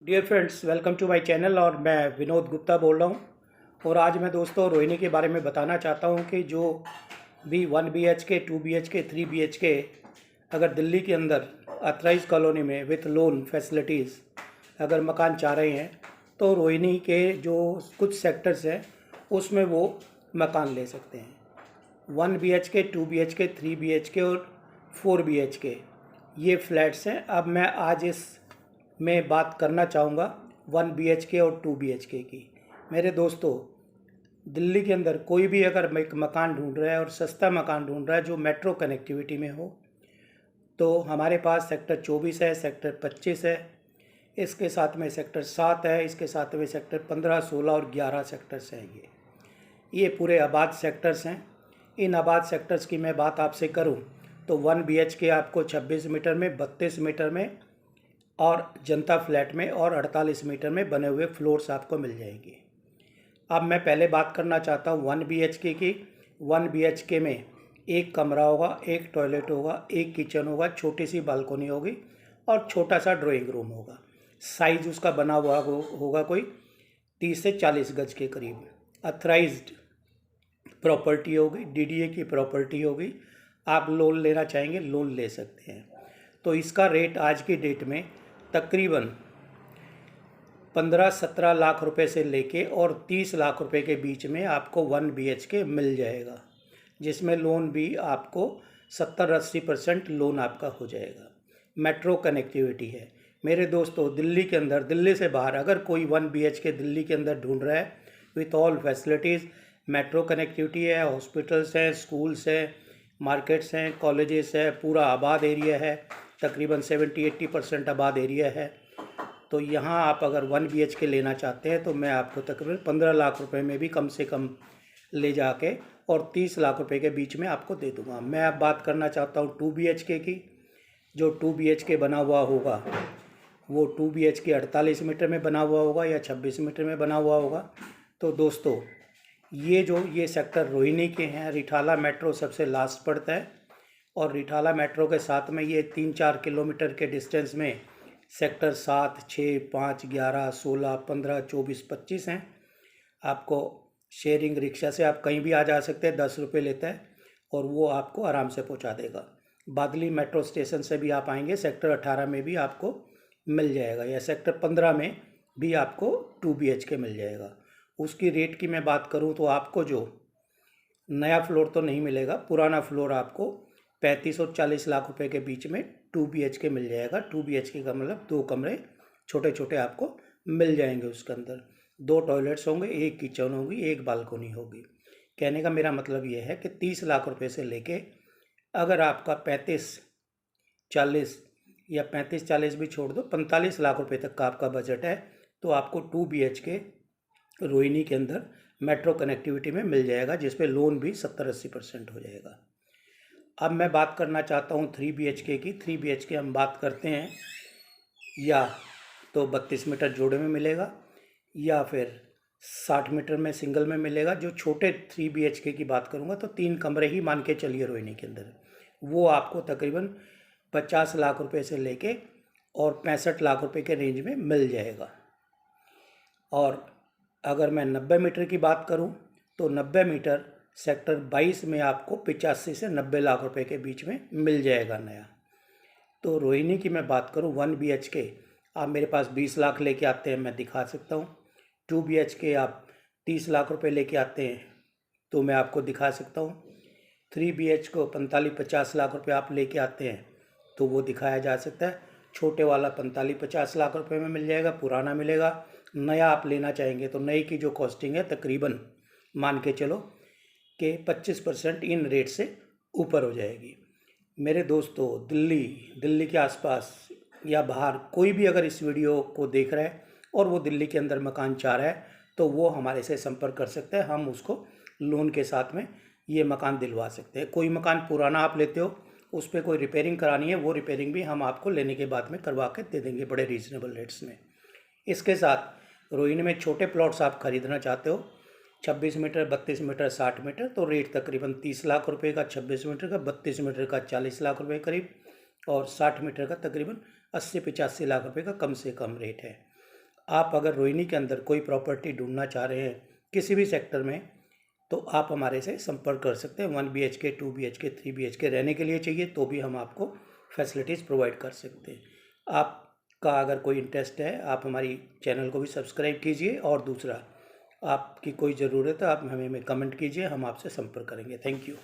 Dear friends, welcome to my channel. और मैं विनोद गुप्ता बोल रहा हूँ। और आज मैं दोस्तों रोहिणी के बारे में बताना चाहता हूँ कि जो भी 1 BHK 2 BHK 3 BHK अगर दिल्ली के अंदर अथराइज कॉलोनी में विथ लोन फैसिलिटीज़ अगर मकान चाह रहे हैं तो रोहिणी के जो कुछ सेक्टर्स हैं उसमें वो मकान ले सकते हैं। 1 BHK 2 BHK 3 BHK और 4 BHK ये फ्लैट्स हैं। अब मैं आज इस में बात करना चाहूँगा 1 BHK और 2 BHK की। मेरे दोस्तों, दिल्ली के अंदर कोई भी अगर एक मकान ढूंढ रहा है और सस्ता मकान ढूंढ रहा है जो मेट्रो कनेक्टिविटी में हो, तो हमारे पास सेक्टर 24 है, सेक्टर 25 है, इसके साथ में सेक्टर 7 है, इसके साथ में सेक्टर 15, 16 और 11 सेक्टर्स हैं। ये पूरे आबाद सेक्टर्स हैं। इन आबाद सेक्टर्स की मैं बात आपसे करूं तो 1 BHK आपको 26 मीटर में, 32 मीटर में और जनता फ्लैट में और 48 मीटर में बने हुए फ्लोर्स आपको मिल जाएंगे। अब मैं पहले बात करना चाहता हूँ 1 BHK की। 1 BHK में एक कमरा होगा, एक टॉयलेट होगा, एक किचन होगा, छोटी सी बालकोनी होगी और छोटा सा ड्राइंग रूम होगा। साइज उसका बना हुआ होगा कोई 30 से 40 गज के करीब। अथराइज्ड प्रॉपर्टी होगी, DDA की प्रॉपर्टी होगी। आप लोन लेना चाहेंगे, लोन ले सकते हैं। तो इसका रेट आज की डेट में तकरीबन 15-17 लाख रुपए से लेके और 30 लाख रुपए के बीच में आपको 1 BHK मिल जाएगा, जिसमें लोन भी आपको 70-80% लोन आपका हो जाएगा। मेट्रो कनेक्टिविटी है। मेरे दोस्तों, दिल्ली के अंदर, दिल्ली से बाहर अगर कोई 1 BHK दिल्ली के अंदर ढूंढ रहा है with all facilities, metro connectivity है, हॉस्पिटल्स हैं, स्कूल्स हैं, मार्केट्स हैं, कॉलेजेस है, पूरा आबाद एरिया है, तकरीबन 70-80% आबाद एरिया है, तो यहाँ आप अगर 1 BHK लेना चाहते हैं तो मैं आपको तकरीबन 15 लाख रुपए में भी कम से कम ले जाके और 30 लाख रुपए के बीच में आपको दे दूँगा। मैं अब बात करना चाहता हूँ 2 BHK की। जो 2 BHK बना हुआ होगा वो 2 BHK 48 मीटर में बना हुआ होगा या 26 मीटर में बना हुआ होगा। तो दोस्तों, ये सेक्टर रोहिणी के हैं। रिठाला मेट्रो सबसे लास्ट पड़ता है और रिठाला मेट्रो के साथ में ये 3-4 किलोमीटर के डिस्टेंस में सेक्टर 7, 6, 5, 11, 16, 15, 24, 25 हैं। आपको शेयरिंग रिक्शा से आप कहीं भी आ जा सकते हैं, 10 रुपये लेता है और वो आपको आराम से पहुंचा देगा। बादली मेट्रो स्टेशन से भी आप आएंगे, सेक्टर 18 में भी आपको मिल जाएगा, या सेक्टर 15 में भी आपको 2 BHK मिल जाएगा। उसकी रेट की मैं बात करूं तो आपको जो नया फ्लोर तो नहीं मिलेगा, पुराना फ्लोर आपको 35 और 40 लाख रुपए के बीच में 2 BHK मिल जाएगा। 2 BHK का मतलब 2 कमरे छोटे छोटे आपको मिल जाएंगे। उसके अंदर 2 टॉयलेट्स होंगे, एक किचन होगी, एक बालकोनी होगी। कहने का मेरा मतलब ये है कि 30 लाख रुपए से लेके अगर आपका 35-40 या 35-40 भी छोड़ दो, 45 लाख रुपए तक का आपका बजट है, तो आपको 2 BHK रोहिणी के अंदर मेट्रो कनेक्टिविटी में मिल जाएगा, जिस पे लोन भी 70-80% हो जाएगा। अब मैं बात करना चाहता हूँ 3 BHK की। 3 BHK हम बात करते हैं या तो 32 मीटर जोड़े में मिलेगा या फिर 60 मीटर में सिंगल में मिलेगा। जो छोटे 3 BHK की बात करूँगा तो 3 कमरे ही मान के चलिए रोहिणी के अंदर, वो आपको तकरीबन 50 लाख रुपए से लेके और 65 लाख रुपए के रेंज में मिल जाएगा। और अगर मैं 90 मीटर की बात करूं तो 90 मीटर सेक्टर 22 में आपको 85 से 90 लाख रुपए के बीच में मिल जाएगा नया। तो रोहिणी की मैं बात करूं 1 BHK, आप मेरे पास 20 लाख लेके आते हैं, मैं दिखा सकता हूं। 2 BHK आप 30 लाख रुपए लेके आते हैं तो मैं आपको दिखा सकता हूं। 3 BHK को 45-50 लाख रुपए आप लेके आते हैं तो वो दिखाया जा सकता है। छोटे वाला 45-50 लाख रुपए में मिल जाएगा, पुराना मिलेगा। नया आप लेना चाहेंगे तो नए की जो कॉस्टिंग है तकरीबन मान के चलो कि 25% इन रेट से ऊपर हो जाएगी। मेरे दोस्तों, दिल्ली के आसपास या बाहर कोई भी अगर इस वीडियो को देख रहा है और वो दिल्ली के अंदर मकान चाह रहा है तो वो हमारे से संपर्क कर सकता है। हम उसको लोन के साथ में ये मकान दिलवा सकते हैं। कोई मकान पुराना आप लेते हो, उस पर कोई रिपेयरिंग करानी है, वो रिपेयरिंग भी हम आपको लेने के बाद में करवा के दे देंगे बड़े रीज़नेबल रेट्स में। इसके साथ रोहिणी में छोटे प्लॉट्स आप खरीदना चाहते हो, 26 मीटर, 32 मीटर, 60 मीटर, तो रेट तकरीबन 30 लाख रुपए का 26 मीटर का, 32 मीटर का 40 लाख रुपए करीब और 60 मीटर का तकरीबन 80-85 लाख रुपए का कम से कम रेट है। आप अगर रोहिणी के अंदर कोई प्रॉपर्टी ढूंढना चाह रहे हैं किसी भी सेक्टर में, तो आप हमारे से संपर्क कर सकते हैं। 1 BHK, 2 BHK, 3 BHK रहने के लिए चाहिए तो भी हम आपको फैसिलिटीज़ प्रोवाइड कर सकते हैं। आपका अगर कोई इंटरेस्ट है, आप हमारी चैनल को भी सब्सक्राइब कीजिए, और दूसरा, आपकी कोई ज़रूरत है आप हमें कमेंट कीजिए, हम आपसे संपर्क करेंगे। Thank you.